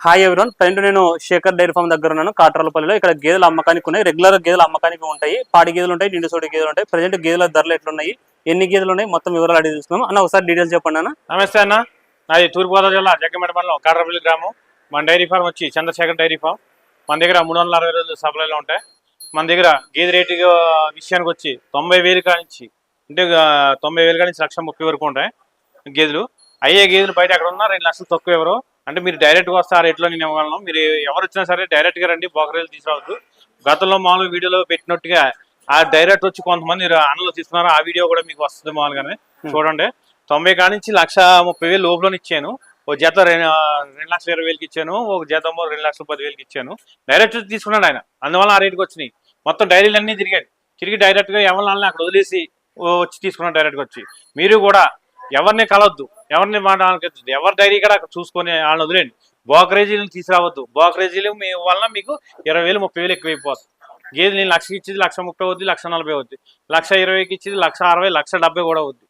Hi everyone, present నేను Shekhar dairy farm దగ్గర ఉన్నాను కాట్రాలపల్లిలో. ఇక్కడ గేదెలు అమ్మకానికి ఉన్నాయి, రెగ్యులర్ గేదెలు అమ్మకానికి ఉంటాయి, పాడి గేదెలు ఉంటాయి, నిండు సోడి గేదెలు ఉంటాయి. ప్రజెంట్ గేదెల ధరలు ఎట్లున్నాయి, ఎన్ని గేదెలు ఉన్నాయి, మొత్తం వివరాలు అడిగి చూస్తున్నాం అన్న. ఒకసారి డీటెయిల్స్ చెప్పండి అన్న. నమస్తే అన్న, నాది తూర్పుగోదావరి జిల్లా జగ్గంపేట మండలం కాట్రాలపల్లి గ్రామం. మన డైరీ ఫామ్ వచ్చి చంద్రశేఖర్ డైరీ ఫామ్. మన దగ్గర 360 రోజులు సప్లైలో ఉంటాయి. మన దగ్గర గేదె రేటు విషయానికి వచ్చి 90,000 కానించి అంటే 90,000 కానించి 1,30,000 వరకు ఉంటాయి గేదెలు. అయ్యే గేదెలు బయట ఎక్కడ ఉన్నా 2 లక్షలు తక్కువ ఎవరు అంటే మీరు డైరెక్ట్గా వస్తే ఆ రేట్లో నేను ఇవ్వగలను. మీరు ఎవరు వచ్చినా సరే డైరెక్ట్గా రండి, బోకరేలు తీసుకురావద్దు. గతంలో మామూలుగా వీడియోలో పెట్టినట్టుగా ఆ డైరెక్ట్ వచ్చి కొంతమంది అన్నలో తీసుకున్నారు, ఆ వీడియో కూడా మీకు వస్తుంది మామూలుగానే. చూడండి, 90 కానించి 1,30,000 లోపల ఇచ్చాను. ఒక జత 2,20,000 ఇచ్చాను, ఒక జత 2,10,000 ఇచ్చాను. డైరెక్ట్ తీసుకున్నాడు ఆయన, అందువల్ల ఆ రేటుకి వచ్చినాయి. మొత్తం డైరీలు అన్నీ తిరిగి డైరెక్ట్గా ఎవరిని అక్కడ వదిలేసి వచ్చి తీసుకున్నాడు డైరెక్ట్గా వచ్చి. మీరు కూడా ఎవరిని కలవద్దు, ఎవరిని మాట్లాడదు, ఎవరి డైరీ కూడా అక్కడ చూసుకొని వాళ్ళని వదిలేండి. బోకరేజీలు తీసుకురావద్దు. బోకరేజీలు మీ వల్ల మీకు 20,000 30,000 ఎక్కువైపోతుంది. గేదెలు నేను 1,00,000 ఇచ్చేది 1,30,000 అవుద్ది, 1,40,000 అవుద్ది, 1,20,000 ఇచ్చేది 1,60,000 1,70,000 కూడా అవుద్ది.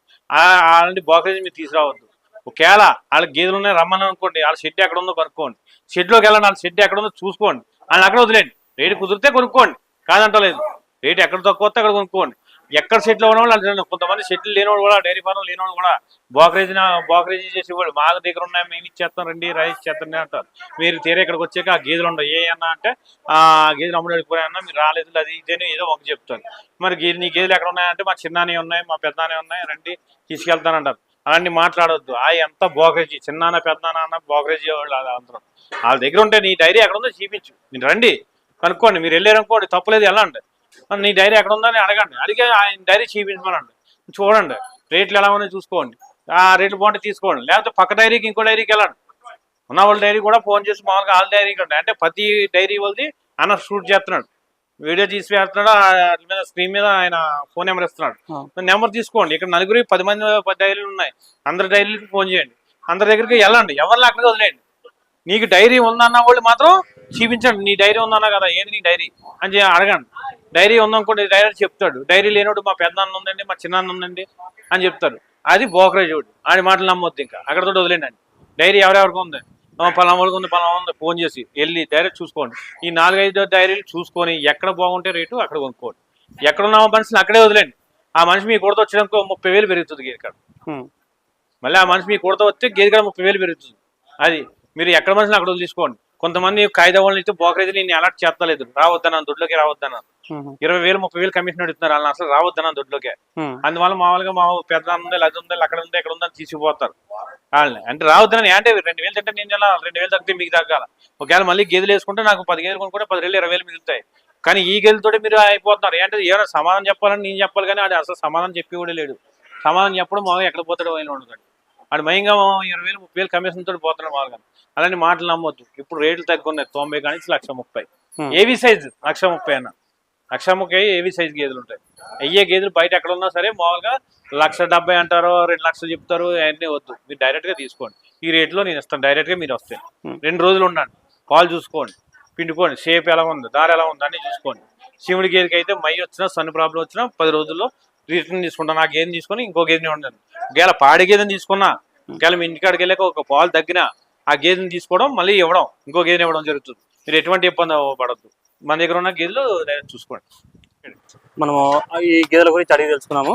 అలాంటి బోకరేజీ మీరు తీసుకురావద్దు. ఒకవేళ వాళ్ళకి గేదెలు ఉన్నాయి రమ్మని అనుకోండి, వాళ్ళ షెడ్ ఎక్కడ ఉందో కనుక్కోండి. షెడ్లోకి వెళ్ళండి, వాళ్ళ షెడ్ ఎక్కడ ఉందో చూసుకోండి, వాళ్ళని అక్కడ వదిలేండి. రేటు కుదిరితే కొనుక్కోండి, కాదంటలేదు. రేటు ఎక్కడ తక్కువ వస్తే అక్కడ కొనుక్కోండి. ఎక్కడ షెడ్లో ఉన్నవాళ్ళు, కొంతమంది షెడ్లు లేనివాడు కూడా, డైరీ ఫార్మ్ లేనివాడు కూడా బోకరేజీ చేసేవాడు మా దగ్గర ఉన్నాయి, మేము ఇచ్చేస్తాం రండి, రైస్ చేస్తాం అంటారు. మీరు తీరే ఇక్కడికి వచ్చాక ఆ గేదెలు ఉండవు. ఏ అన్నా అంటే ఆ గేదెలు అమ్ముడు వెళ్ళిపోయాయన్నా, మీరు రాలేదు, అది ఇదేని ఏదో ఒక చెప్తారు. మరి నీ గేదెలు ఎక్కడ ఉన్నాయంటే మా చిన్నానే ఉన్నాయి, మా పెద్దనే ఉన్నాయి, రండి తీసుకెళ్తానంటారు. అలాంటి మాట్లాడొద్దు. ఎంత బోకరేజీ, చిన్నాన్న పెద్దనాన్న అన్న బోకరేజీ వాళ్ళు అందరూ. వాళ్ళ దగ్గర ఉంటే నీ డైరీ ఎక్కడ ఉందో చూపించు, మీరు రండి కనుక్కోండి. మీరు వెళ్ళారనుకోండి తప్పలేదు, వెళ్ళండి. నీ డైరీ ఎక్కడ ఉందని అడగండి, అడిగే ఆయన డైరీ చూపించమనండి. చూడండి రేట్లు ఎలా ఉన్నాయో చూసుకోండి, ఆ రేట్లు బాగుంటే తీసుకోండి. లేకపోతే పక్క డైరీకి ఇంకో డైరీకి వెళ్ళండి. ఉన్న వాళ్ళ డైరీ కూడా ఫోన్ చేసి మామూలుగా వాళ్ళ డైరీకి ఉంటాయి. అంటే ప్రతి డైరీ వాళ్ళది అన్న షూట్ చేస్తున్నాడు, వీడియో తీసి వేస్తున్నాడు, వాటి మీద స్క్రీన్ మీద ఆయన ఫోన్ నెంబర్ ఇస్తున్నాడు. నెంబర్ తీసుకోండి. ఇక్కడ 9 10 మంది 10 డైరీలు ఉన్నాయి, అందరి డైరీలకి ఫోన్ చేయండి, అందరి దగ్గరికి వెళ్ళండి, ఎవరిని అక్కడికి వదిలేయండి. నీకు డైరీ ఉందన్న వాళ్ళు మాత్రం చూపించండి. నీ డైరీ ఉందన్నా కదా, ఏది నీ డైరీ అని అడగండి. డైరీ ఉందనుకోండి, డైరెక్ట్ చెప్తాడు. డైరీ లేనోడు మా పెద్దనాన్న ఉందండి, మా చిన్నాన్న ఉందండి అని చెప్తారు. అది బోకరేజ్ ఒకటి. ఆడి మాటలు నమ్మొద్దు, ఇంకా అక్కడతో వదిలేండి. డైరీ ఎవరెవరికి ఉంది, పలామూలకి ఉంది, పలామా ఉంది, ఫోన్ చేసి వెళ్ళి డైరెక్ట్ చూసుకోండి. ఈ 4-5 డైరీలు చూసుకొని ఎక్కడ బాగుంటే రేటు అక్కడ కొనుక్కోండి. ఎక్కడున్న మనిషిని అక్కడే వదిలేండి. ఆ మనిషి మీ కూడత వచ్చేదానికి 30,000 పెరుగుతుంది గేదె కాడ. మళ్ళీ ఆ మనిషి మీ కూడత వస్తే గేదె కాడ 30,000 పెరుగుతుంది. అది మీరు ఎక్కడ మనిషిని అక్కడ తీసుకోండి. కొంతమంది కాయిదా వాళ్ళని అయితే బోకరేజీ నేను అలర్ట్ చేస్తలేదు, రావద్దన్నాను, దొడ్లోకి రావద్దన్నాను. 20,000 30,000 కమిషన్ అడుగుతున్నారు, వాళ్ళని అసలు రావద్దన్నాను దొడ్లోకే. అందువల్ల మామూలుగా మా పెద్ద ఉంది, అది ఉంది, అక్కడ ఉంది, ఎక్కడ ఉందని తీసుకుపోతారు వాళ్ళని. అంటే రావద్దని అంటే 2,000 తింటే నేను 2,000 తగ్గితే మీకు తగ్గాల. ఒకవేళ మళ్ళీ గేదెలు వేసుకుంటే నాకు 10 గేదెలు కొనుక్కుంటే 10,000 20,000 మిగులుతాయి. కానీ ఈ గేదెలతో మీరు అయిపోతున్నారు. ఏంటంటే ఏమైనా సమాధానం చెప్పాలని నేను చెప్పాలి, కానీ అది అసలు సమాధానం చెప్పి కూడా లేడు. సమాధానం చెప్పడం మామూలుగా ఎక్కడ పోతాడో ఆయన ఉండదు. అది మయంగా 20,000 30,000 కమిషన్ తోటి పోతున్నాడు మామూలుగా. అలాంటి మాటలు నమ్మొద్దు. ఇప్పుడు రేట్లు తగ్గున్నాయి, 90 కానించి 1,30,000. ఏవి సైజు 1,30,000 అన్న, 1,30,000 ఏవి సైజు గేదెలు ఉంటాయి. అయ్యే గేదెలు బయట ఎక్కడ ఉన్నా సరే మామూలుగా 1,70,000 అంటారో 2 లక్షలు చెప్తారు, అవన్నీ వద్దు. మీరు డైరెక్ట్గా తీసుకోండి. ఈ రేట్లో నేను ఇస్తాను, డైరెక్ట్గా మీరు వస్తాను. 2 రోజులు ఉండండి, పాలు చూసుకోండి, పిండుకోండి, షేప్ ఎలా ఉంది, దారి ఎలా ఉంది అన్నీ చూసుకోండి. శివుడి గేదెకి అయితే మై వచ్చినా సన్ ప్రాబ్లం వచ్చినా 10 రోజుల్లో రిటర్న్ తీసుకుంటాను. ఆ గేదెని తీసుకొని ఇంకో గేదెని ఉండను. ఒకవేళ పాడి గేదెని తీసుకున్నా, ఒకవేళ మీ ఇంటికాడికి వెళ్ళాక ఒక పాలు తగ్గినా ఆ గేదెని తీసుకోవడం మళ్ళీ ఇవ్వడం, ఇంకో గేదెని ఇవ్వడం జరుగుతుంది. మీరు ఎటువంటి ఇబ్బంది పడద్దు. మన దగ్గర ఉన్న గేదెలు చూసుకోండి. మనము ఈ గేదెల గురించి అడిగి తెలుసుకున్నాము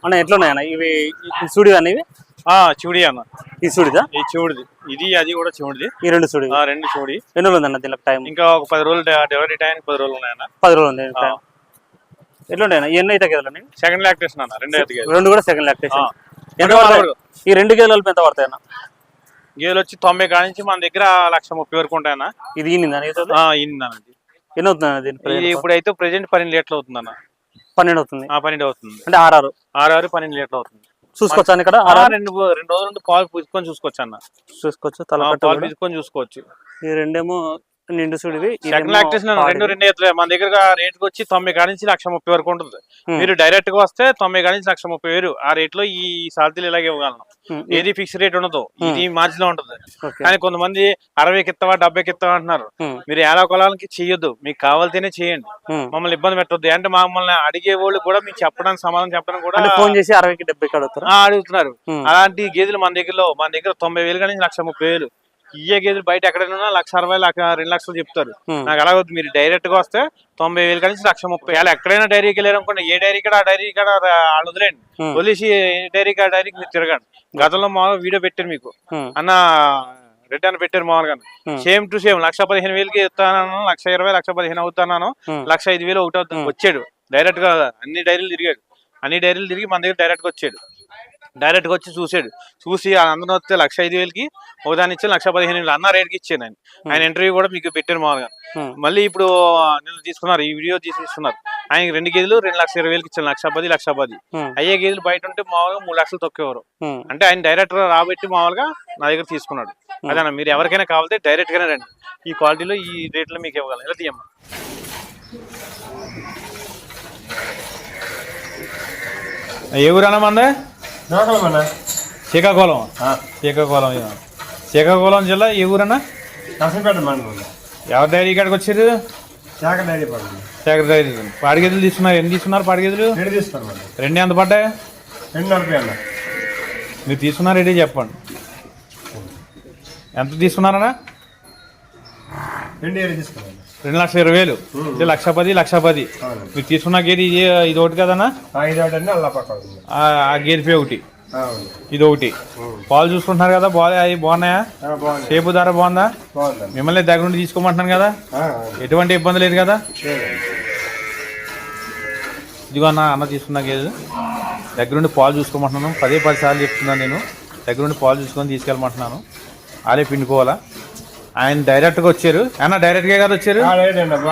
అన్న. ఎట్లున్నాయన్న ఇవి చూడి అన్న? ఇవి చివుడి అన్న. ఈ చూడిదా? ఈ చివుడిది, ఇది అది కూడా చివుడిది. ఈ 2 చూడి. 2 చివుడి. ఎన్ని రోజులు ఉందన్న దీనికి టైం? ఇంకా ఒక 10 రోజులు డెలివరీ టైం 10 రోజులు ఉన్నాయన్న. 10 రోజులు ఉంది టైం. ఎట్లుంటాయన్న? ఎన్ని అయితే గేదెలు? సెకండ్ లాక్టేషన్ అన్న. 2 కూడా సెకండ్ లాక్టేషన్. ఈ 2 గేదెలు ఎంత పడతాయన్న? గేదెలు వచ్చి 90 కానించి మన దగ్గర 1,30,000 వరకు ఉంటాయన్న. ఇది ఈనిందన్న? ఎన్ని అవుతుంది ఇది ఇప్పుడైతే ప్రెసెంట్ 12 లీటర్లు అవుతుందన్న. 12 అవుతుంది. 12 అవుతుంది. అంటే 6 12 లీటర్లు అవుతుంది. చూసుకోవచ్చు ఇక్కడ 2 రోజులు పాలు పుచ్చుకొని చూసుకోవచ్చు అన్న. చూసుకోవచ్చు, పాలు పుచ్చుకొని చూసుకోవచ్చు. ఈ 2 ఏమో నిండు చూడివి. Second lactation 2 ఎత్తులే. మన దగ్గర రేటుకి వచ్చి 90 కానించి 1,30,000 వరకు ఉంటుంది. మీరు డైరెక్ట్ గా వస్తే 90 కానించి 1,30,000 ఆ రేట్ లో ఈ సాల్తీలు ఇలాగే ఇవ్వగలను. ఏది ఫిక్స్ రేట్ ఉండదు, ఇది మార్జిన్ లో ఉంటుంది. కానీ కొంతమంది 60కి ఇస్తావా 70కి ఇస్తావా అంటున్నారు. మీరు ఏలా కొలాలకి చెయ్యొద్దు, మీకు కావాలితేనే చేయండి. మమ్మల్ని ఇబ్బంది పెట్టొద్దు. అంటే మమ్మల్ని అడిగే వాళ్ళు కూడా మీకు చెప్పడానికి సమాధానం చెప్పడానికి కూడా ఫోన్ చేసి 60కి 70కి అడుగుతున్నారు. అలాంటి గేదెలు మన దగ్గర 90,000 కానీ 1,30,000 ఇయ్యే గేదెలు బయట ఎక్కడైనా 1,60,000 2 లక్షలు చెప్తారు. ఉమ్, నాకు అలా వద్దు, మీరు డైరెక్ట్ గా వస్తే 90,000 కలిసి 1,30,000. అలా ఎక్కడైనా డైరీకి వెళ్ళారు అనుకోండి, ఏ డైరీ కూడా ఆ డైరీ కూడా వాళ్ళు వదిలేండి, ఉమ్, వదిలేసి డైరీకి ఆ డైరీకి మీరు తిరగండి. గతంలో మామూలుగా వీడియో పెట్టారు మీకు ఉమ్, అన్న, రిటర్న్ పెట్టారు మామూలుగా. ఉమ్, సేమ్ టు సేమ్ 1,15,000కి ఇస్తాను, 1,20,000 1,15,000 అవుతాను, ఉమ్, 1,05,000 ఒకటి అవుతుంది. వచ్చాడు డైరెక్ట్ గా, అన్ని డైరీలు తిరిగాడు, అన్ని డైరీలు తిరిగి మన దగ్గర డైరెక్ట్ గా వచ్చాడు. డైరెక్ట్ గా వచ్చి చూసాడు, చూసి అందరూ వస్తే 1,05,000కి ఒకదాని ఇచ్చి 1,15,000 అన్న రేట్కి ఇచ్చాను ఆయన. ఆయన ఇంటర్వ్యూ కూడా మీకు పెట్టారు మామూలుగా. ఉమ్, మళ్ళీ ఇప్పుడు నిన్న తీసుకున్నారు, ఈ వీడియో తీసుకున్నారు. ఆయన 2 గేదెలు 2,20,000కి ఇచ్చాను, 1,10,000 1,10,000. ఉమ్, అయ్యే గేదెలు బయట ఉంటే మామూలుగా 3 లక్షలు తొక్కేవారు. ఉమ్, అంటే ఆయన డైరెక్ట్ గా రాబట్టి మామూలుగా నా దగ్గర తీసుకున్నాడు. అదేనా, మీరు ఎవరికైనా కావాలంటే డైరెక్ట్ గానే రండి, ఈ క్వాలిటీలో ఈ రేట్లో మీకు ఇవ్వగలను. ఇలా తీయమ్మా. ఏ ఊరన్నా మందే? శ్రీకాకుళం. శ్రీకాకుళం జిల్లా ఏ ఊరన్నా? ఎవరి డైరీ ఇక్కడికి వచ్చారు? శేఖర్ డైరీ. పాడి గేదెలు తీసుకున్నారు, ఎన్ని తీసుకున్నారు పాడి గేదెలు? 2 ఎంత పడ్డాయి? 240 మీరు తీసుకున్నారు రెడీ చెప్పండి, ఎంత తీసుకున్నారన్నా? 2,20,000. 1,10,000 1,10,000. మీరు తీసుకున్న గేదె ఇది ఒకటి కదన్నా? ఆ గేదె పే ఒకటి, ఇది ఒకటి. పాలు చూసుకుంటున్నారు కదా, అవి బాగున్నాయా? షేపు ధర బాగుందా? మిమ్మల్ని దగ్గర నుండి తీసుకోమంటున్నాను కదా, ఎటువంటి ఇబ్బంది లేదు కదా? ఇదిగో అన్న తీసుకున్న గేదె దగ్గరుండి పాలు చూసుకోమంటున్నాను. 10 సార్లు చెప్తున్నాను నేను, దగ్గరుండి పాలు చూసుకొని తీసుకెళ్ళమంటున్నాను. వాళ్ళే పిండుకోవాలా. ఆయన డైరెక్ట్గా వచ్చారు అన్న, డైరెక్ట్గా కదా వచ్చారు.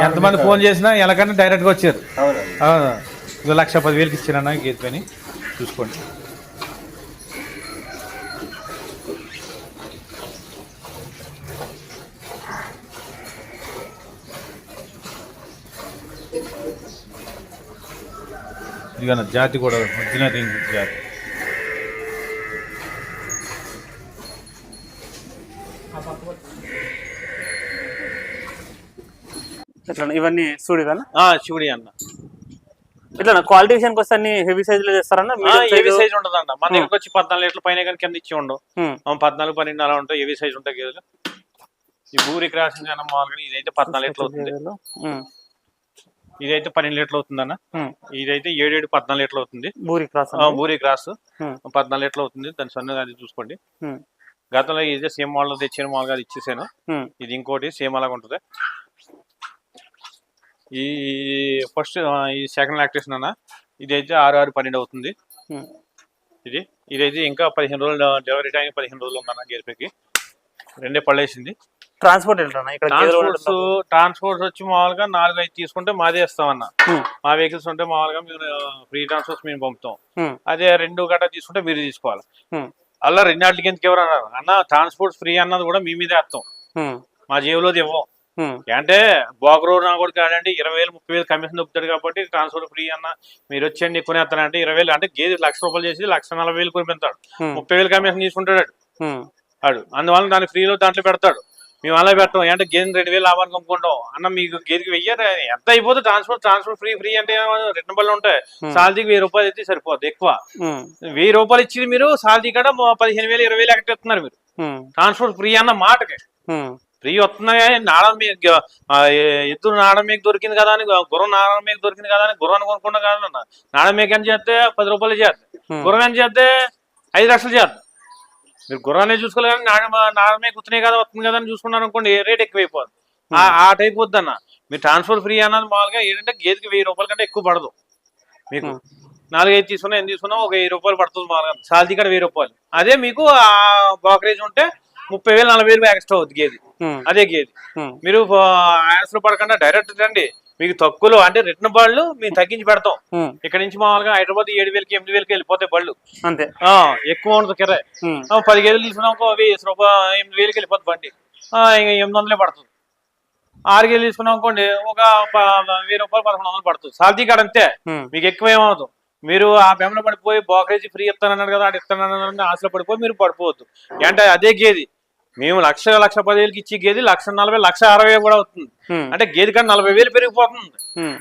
ఎంతమంది ఫోన్ చేసినా ఎలాగైనా డైరెక్ట్గా వచ్చారు. ఇదిగో 1,10,000కి ఇచ్చారన్న గేదె పని, చూసుకోండి. ఇదిగో జాతి కూడా ఒరిజినల్ జాతి. ఇట్లా ఇవన్నీ చూడివన్నా శివుడి అన్న. ఇట్లా క్వాలిటీ విషయానికి వస్తే అన్ని హెవీ సైజ్ లో చేస్తారన్న? హెవీ సైజ్ ఉంటదంట మన దగ్గరకు వచ్చి 14 లీటర్ల పైన కానీ కింద ఇచ్చి ఉండవు. 14, 12 అలా ఉంటాయి, హెవీ సైజ్ ఉంటాయి గేదెలు. ఈ బూరి క్రాసింగ్ అన్న మామూలుగా ఇదైతే 14 లీటర్లు అవుతుంది, ఇదైతే 12 లీటర్లు అవుతుందన్న. ఇదైతే 7, 14 లీటర్లు అవుతుంది. బూరి క్రాస్ 14 లీటర్లు అవుతుంది. దాని సన్న అది చూసుకోండి. గతంలో ఇదే సేమ్ మోడల్ తెచ్చిన మామూలుగా అది ఇచ్చేసాను. ఇది ఇంకోటి సేమ్ అలాగా ఉంటుంది. ఈ ఫస్ట్ ఈ సెకండ్ లాక్టేషన్ అన్న, ఇదైతే 6, 6, 12 అవుతుంది. ఇదైతే ఇంకా 15 రోజులు డెలివరీ టైం, 15 రోజులు ఉందన్న గేదెకి. 2 పళ్ళేసింది. ట్రాన్స్పోర్ట్స్ వచ్చి మామూలుగా 4, 5 తీసుకుంటే మాదే ఇస్తామన్న. మా వెహికల్స్ ఉంటే మామూలుగా మేము ఫ్రీ ట్రాన్స్పోర్ట్స్ మేము పంపుతాం. అదే 2 గంట తీసుకుంటే మీరు తీసుకోవాలి. అలా 2 గంటలకి ఎందుకు ఎవరు అన్నారు అన్న? ట్రాన్స్పోర్ట్ ఫ్రీ అన్నది కూడా మీ మీదే వేస్తాం, మా జేబులోది ఇవ్వం. అంటే బోకరో నా కూడా కాదండి, 20,000 30,000 కమిషన్ దొప్పుతాడు కాబట్టి ట్రాన్స్పోర్ట్ ఫ్రీ అన్న. మీరు వచ్చండి కొనేస్తానంటే 20,000 అంటే గేదె 1,00,000 రూపాయలు చేసి 1,40,000 కొనిపెడతాడు. 30,000 కమిషన్ తీసుకుంటాడు ఆడు. అందువల్ల దాన్ని ఫ్రీలో దాంట్లో పెడతాడు. మేము అలా పెట్టాం అంటే గేదె 2,000 లాభానికి అమ్ముకుంటాం అన్న. మీకు గేదెకి 1000 ఎంత అయిపోతుంది? ట్రాన్స్పోర్ట్ ఫ్రీ అంటే రిటర్న్ బళ్ళు ఉంటాయి. సాలరీకి 1,000 రూపాయలు అయితే సరిపోద్ది. ఎక్కువ 1,000 రూపాయలు ఇచ్చింది మీరు సాలరీ కాడ 15,000 20,000 ఎక్కడెత్తున్నారు మీరు. ట్రాన్స్పోర్ట్ ఫ్రీ అన్న మాటకి ఫ్రీ వస్తున్నాయి. ఎద్దు నాడ మీకు దొరికింది కదా అని, గుర్రం నాడ మీకు దొరికింది కదా అని గుర్రాన్ని కొనుక్కుంటా కాదన్న. నాడ మీకు అని చేస్తే 10 రూపాయలు చేద్దాం, గుర్రం అని చేస్తే 5 లక్షలు చేద్దాం. మీరు గుర్రాన్ని చూసుకోలేదు కానీ నాడ మీకు గుర్తున్నాయి కదా వస్తుంది కదా అని చూసుకున్నారు అనుకోండి, రేట్ ఎక్కువైపోద్ది. ఆ టైప్ వద్దన్న. మీరు ట్రాన్స్పోర్ట్ ఫ్రీ అన్నది మామూలుగా ఏంటంటే గేదెకి 1,000 రూపాయల కంటే ఎక్కువ పడదు. మీకు 4, 5 తీసుకున్నా ఎంత తీసుకున్నా ఒక 1,000 రూపాయలు పడుతుంది మామూలుగా. సాలరీ కాడ 1,000 రూపాయలు. అదే మీకు ఆ బ్రోకరేజ్ ఉంటే 30,000 40,000 ఎక్స్ట్రా అవుతుంది గేది. అదే గేది మీరు ఆయాసలు పడకుండా డైరెక్ట్ రండి. మీకు తక్కువలో అంటే రిటర్న్ బళ్ళు మేము తగ్గించి పెడతాం. ఇక్కడ నుంచి మామూలుగా హైదరాబాద్ 7,000 8,000 వెళ్ళిపోతాయి బళ్ళు. అంతే, ఎక్కువ ఉంటుంది కిరాయి. 10 గేదెలు తీసుకున్నాం 1,000 రూపాయలు 8,000 వెళ్ళిపోతుంది బండి. 800 పడుతుంది. 6 గేదెలు తీసుకున్నాం అనుకోండి ఒక 1,000 రూపాయలు 1,100 పడుతుంది. సాలరీ కాడ అంతే, మీకు ఎక్కువ ఏమవుతుంది. మీరు ఆ బెమ్మలో పడిపోయి బ్రోకరేజ్ ఫ్రీ ఇస్తానన్నాడు కదా, అది ఇస్తానన్నాడు ఆశలో పడిపోయి మీరు పడిపోవద్దు. అంటే అదే గేది మేము 1,10,000కి ఇచ్చి గేది 1,40,000 1,60,000 కూడా అవుతుంది. అంటే గేది కానీ 40,000 పెరిగిపోతుంది.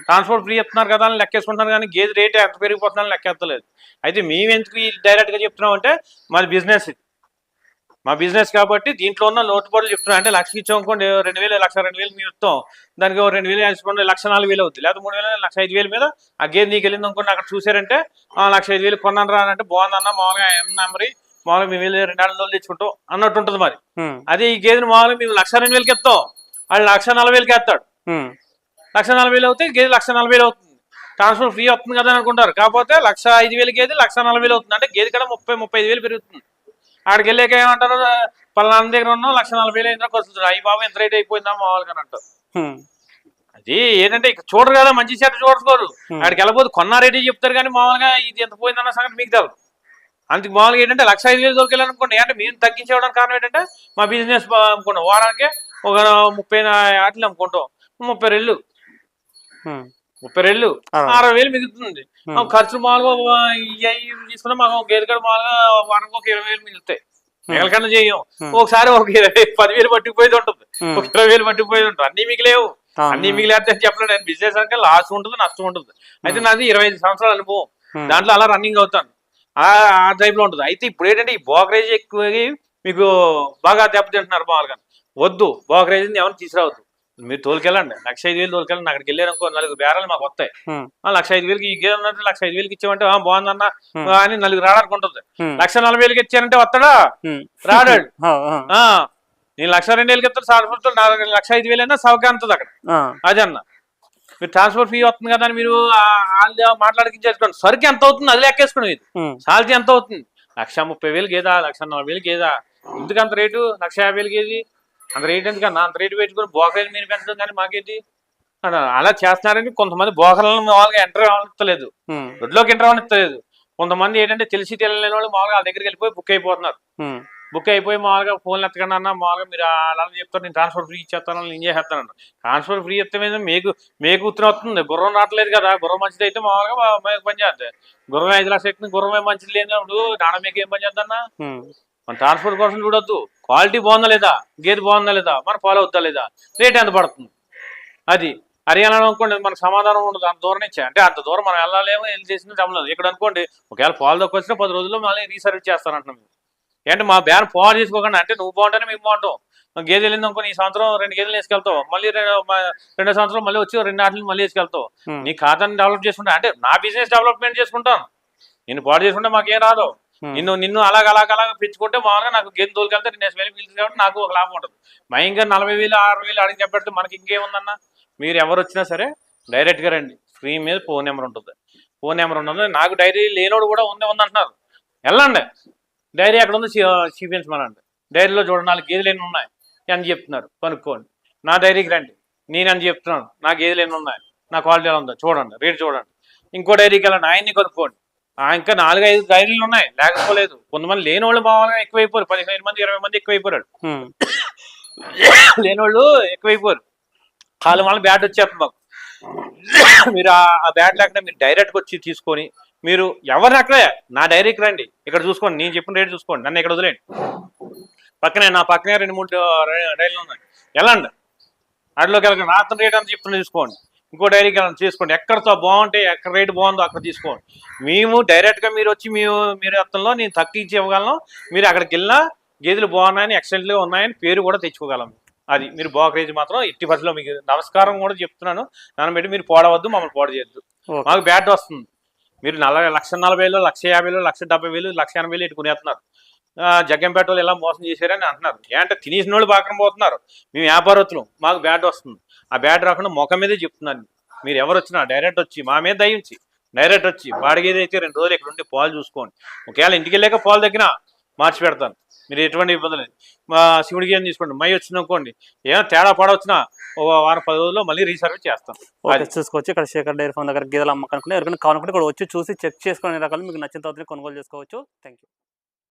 ట్రాన్స్పోర్ట్ ఫ్రీ ఇస్తున్నారు కదా అని లెక్కేసుకుంటున్నారు కానీ గేది రేట్ ఎంత పెరిగిపోతుందని లెక్కెత్తలేదు. అయితే మేము ఎందుకు డైరెక్ట్ గా చెప్తున్నాం అంటే మాది బిజినెస్ ఇది. మా బిజినెస్ కాబట్టి దీంట్లో ఉన్న లోటుపాట్లు చెప్తున్నా. అంటే లక్ష ఇచ్చాం అనుకోండి, 2000 2,00,000 మేము ఇస్తాం. దానికి 2,000 వేసుకోండి, 1,04,000 అవుతుంది. లేదా 3,000 1,05,000 మీద ఆ గేదె నీకు వెళ్ళింది అనుకోండి, అక్కడ చూసారంటే 1,05,000 కొన్నాను రా అంటే బాగుందన్న, మామూలుగా నెంబరి మామూలుగా మేము వెళ్ళి 2,000 తెచ్చుకుంటాం అన్నట్టు ఉంటుంది. మరి అదే ఈ గేదెని మామూలుగా మేము 1,02,000 ఇస్తాం, వాళ్ళు 1,40,000 వేస్తాడు. 1,40,000 అవుతాయి, గేదె 1,40,000 అవుతుంది. ట్రాన్స్ఫర్ ఫ్రీ వస్తుంది కదా అనుకుంటారు. కాకపోతే 1,05,000 గేదె 1,40,000 అవుతుంది. అంటే గేదె కూడా 30-35,000 పెరుగుతుంది. ఆడికి వెళ్ళాక ఏమంటారు, పలానా దగ్గర ఉన్నాం 1,40,000 అయినా వస్తుంది. అయ్యి బాబు ఎంత రేట్ అయిపోయిందా మామూలుగా అంటారు. అది ఏంటంటే ఇక చూడరు కదా, మంచి చెడ్డ చూడరు. ఆడికి వెళ్ళబోదు కొన్న రేటు చెప్తారు, కానీ మామూలుగా ఇది ఎంత పోయిందన్న సంగతి మీకు తెలియదు. అందుకు మామూలుగా ఏంటంటే 1,05,000 దొరికెళ్ళాలనుకోండి. అంటే మేము తగ్గించేవడానికి కారణం ఏంటంటే మా బిజినెస్ అమ్ముకుంటాం. వారానికి ఒక 30 ఆటలు అమ్ముకుంటాం. 30 రెళ్ళు 60,000 మిగులుతుంది. ఖర్చులు మామూలుగా తీసుకున్నా మాకు గేదె కూడా మామూలుగా వారానికి ఒక 20,000 మిగులుతాయి. మిగలకన్నా చేయం. ఒకసారి ఒక 10,000 పట్టుకుపోయేది ఉంటుంది, ఒక 20,000 పట్టుకుపోయేది ఉంటుంది. అన్ని మిగిలేవు. అన్ని మిగిలేస్తే చెప్పలేదు. నేను బిజినెస్ అంటే లాస్ ఉంటుంది, నష్టం ఉంటుంది. అయితే నాది 25 సంవత్సరాల అనుభవం. దాంట్లో అలా రన్నింగ్ అవుతాను. ఆ టైప్ లో ఉంటుంది. అయితే ఇప్పుడు ఏంటంటే ఈ బ్రోకరేజ్ ఎక్కువ మీకు బాగా దెబ్బతింటున్నారు. మామూలుగా వద్దు, బ్రోకరేజ్ ఎవరిని తీసుకురావద్దు. మీరు తోలుకెళ్ళండి, 1,05,000 తోలుకెళ్ళండి. అక్కడికి వెళ్ళారు అనుకో, 4 బేరాలు మాకు వస్తాయి. 1,05,000 ఈ గేదె ఉన్నట్టు 1,05,000 ఇచ్చామంటే బాగుందన్న అని 4 రావడానికి ఉంటుంది. 1,40,000 ఇచ్చారంటే వస్తాడా? రాడాడు. నేను 1,02,000 ఇస్తాను, 1,05,000 అయినా సౌకర్యం అంతుంది అక్కడ. అదే అన్న, మీరు ట్రాన్స్పోర్ట్ ఫీ వస్తుంది కదా అని మీరు మాట్లాడికించేసుకోండి. సరికి ఎంత అవుతుంది అది లెక్కేసుకోండి. సాలరీ ఎంత అవుతుంది? 1,30,000 గేదా, 1,40,000 గేదా, ఎందుకు అంత రేటు? 1,50,000 గేది అంత రేటు ఎందుకన్నా? అంత రేటు పెట్టుకుని బోకరేజ్ మీరు పెంచడం కానీ మాకేంటి అలా చేస్తున్నారని కొంతమంది బోకర్లను మామూలుగా ఎంటర్ అవ్వనిస్తలేదు, దొడ్లోకి ఎంటర్ అవ్వనిస్తలేదు. కొంతమంది ఏంటంటే తెలిసి తెలియని వాళ్ళు మామూలుగా వాళ్ళ దగ్గరికి వెళ్ళిపోయి బుక్ అయిపోతున్నారు. బుక్ అయిపోయి మామూలుగా ఫోన్లు ఎత్తకండి అన్న, మామూలుగా మీరు అలా చెప్తారు, నేను ట్రాన్స్ఫర్ ఫ్రీ ఇచ్చేస్తాను, నేను చేసేస్తాను. ట్రాన్స్ఫర్ ఫ్రీ ఇస్తే మీద మీకు ఉత్తరం వస్తుంది, గుర్రం రావట్లేదు కదా. గుర్రం మంచిది అయితే మామూలుగా మీకు పని చేస్తుంది. గుర్రం 5 లక్షలు ఎక్కింది, గుర్రమే మంచిది లేనప్పుడు దాని మీకు ఏం పని చేద్దన్నా? మన ట్రాన్స్పోర్ట్ కోసం చూడొద్దు, క్వాలిటీ బాగుందా లేదా, గేదె బాగుందా లేదా, మన ఫాలో అవుతా లేదా, రేట్ ఎంత పడుతుంది. అది హర్యానా అనుకోండి, మనకు సమాధానం ఉండదు. అంత దూరం నుంచి అంటే అంత దూరం మనం వెళ్ళలేమో, వెళ్ళి చేసిన సమలేదు. ఇక్కడ అనుకోండి ఒకవేళ పాలు తక్కువ వచ్చినా 10 రోజుల్లో మళ్ళీ రీసర్వీస్ చేస్తానంటున్నాం. ఏంటంటే మా బ్యాన్ పాలు చేసుకోకుండా, అంటే నువ్వు బాగుంటేనే మేము బాగుంటాం. గేదె వెళ్ళింది అనుకో, ఈ సంవత్సరం 2 గేదెలు వేసుకెళ్తావు, మళ్ళీ 2 సంవత్సరం మళ్ళీ వచ్చి 2 ఆటలు మళ్ళీ వేసుకెళ్తావు. నీ ఖాతాని డెవలప్ చేసుకుంటా, అంటే నా బిజినెస్ డెవలప్మెంట్ చేసుకుంటాను. నేను పాడు చేసుకుంటే మాకేం రాదు. నిన్ను అలాగ పెంచుకుంటే మామూలుగా నాకు గేదె తోలుకెళ్తే 2,000 మిగులుతుంది కాబట్టి నాకు ఒక లాభం ఉంటుంది. మా ఇంకా 40,000 60,000 అడిగి చెప్పబెడితే మనకి ఇంకేముందన్నా? మీరు ఎవరు వచ్చినా సరే డైరెక్ట్గా రండి. స్క్రీన్ మీద ఫోన్ నెంబర్ ఉంటుంది. ఫోన్ నెంబర్ ఉంటుంది. నాకు డైరీ లేనోడు కూడా ఉందంటున్నారు, వెళ్ళండి. డైరీ ఎక్కడ ఉందో చూపించమనండి. డైరీలో చూడండి 4 గేదెలు ఎన్ని ఉన్నాయి అని చెప్తున్నారు, కనుక్కోండి. నా డైరీకి రండి, నేనని చెప్తున్నాను. నా గేదెలు ఎన్ని ఉన్నాయి, నా క్వాలిటీ ఎలా ఉందో చూడండి, రేట్ చూడండి. ఇంకో డైరీకి వెళ్ళండి, ఆయన్ని కనుక్కోండి. ఇంకా 4-5 డైరీలు ఉన్నాయి, లేకపోలేదు. కొంతమంది లేని వాళ్ళు బాగా ఎక్కువైపోయారు, 15 మంది 20 మంది ఎక్కువైపోయారు. లేనివాళ్ళు ఎక్కువైపోయారు. వాళ్ళ వల్ల బ్యాట్ వచ్చేస్తుంది మాకు. మీరు ఆ బ్యాట్ లేకుండా మీరు డైరెక్ట్గా వచ్చి తీసుకొని, మీరు ఎవరిని అక్కడే నా డైరీకి రండి, ఇక్కడ చూసుకోండి, నేను చెప్పిన రేటు చూసుకోండి, నన్ను ఇక్కడ వదిలేండి. నా పక్కనే 2-3 డైరీలు ఉన్నాయి, వెళ్ళండి. వాటిలోకి వెళ్ళండి, నా రేట్ అంత చెప్తున్నా చూసుకోండి. ఇంకో డైరీకి వెళ్ళండి, చేసుకోండి. ఎక్కడతో బాగుంటే, ఎక్కడ రేటు బాగుందో అక్కడ తీసుకోండి. మేము డైరెక్ట్గా మీరు వచ్చి మీరు అర్థంలో నేను తగ్గించి ఇవ్వగలను. మీరు అక్కడికి వెళ్ళినా గేదెలు బాగున్నాయని, ఎక్సలెంట్గా ఉన్నాయని పేరు కూడా తెచ్చుకోగలం. అది మీరు బ్రోకరేజ్ మాత్రం ఎట్టి పరిస్థితిలో మీకు నమస్కారం కూడా చెప్తున్నాను. దాన్ని బట్టి మీరు పోడవద్దు, మమ్మల్ని పోడ చేయొద్దు. మాకు బ్యాట్ వస్తుంది. మీరు 1,40,000 1,50,000 1,70,000 1,80,000 ఇటు కొనేస్తున్నారు. జగ్గంపేట వాళ్ళు ఎలా మోసం చేశారని అంటున్నారు. ఏంటంటే తినేసిన వాళ్ళు బాగా పోతున్నారు. మేము వ్యాపారస్తులు, మాకు బ్యాట్ వస్తుంది. ఆ బ్యాట్ రాకుండా ముఖం మీదే చెప్తున్నాను. మీరు ఎవరు వచ్చినా డైరెక్ట్ వచ్చి మా మీద దయించి డైరెక్ట్ వచ్చి వాడిగేది అయితే 2 రోజులు ఇక్కడ ఉండి పాలు చూసుకోండి. ఒకవేళ ఇంటికి వెళ్ళాక పాలు తగ్గినా మార్చి పెడతాను. మీరు ఎటువంటి ఇబ్బంది లేదు. మా శివుడికి ఏం తీసుకోండి, మై వచ్చిందనుకోండి, ఏమైనా తేడా పడవచ్చినా ఒక వారం 10 రోజుల్లో మళ్ళీ రీసర్వీస్ చేస్తాం. చూసుకోవచ్చు. ఇక్కడ శేఖర్ డైరీ ఫార్మ్ దగ్గర గేదెలు అమ్మకానుకుని ఎవరికైనా కావాలనుకుంటే ఇక్కడ వచ్చి చూసి చెక్ చేసుకునే రకాలు మీకు నచ్చిన తర్వాత కొనుగోలు చేసుకోవచ్చు. Thank you.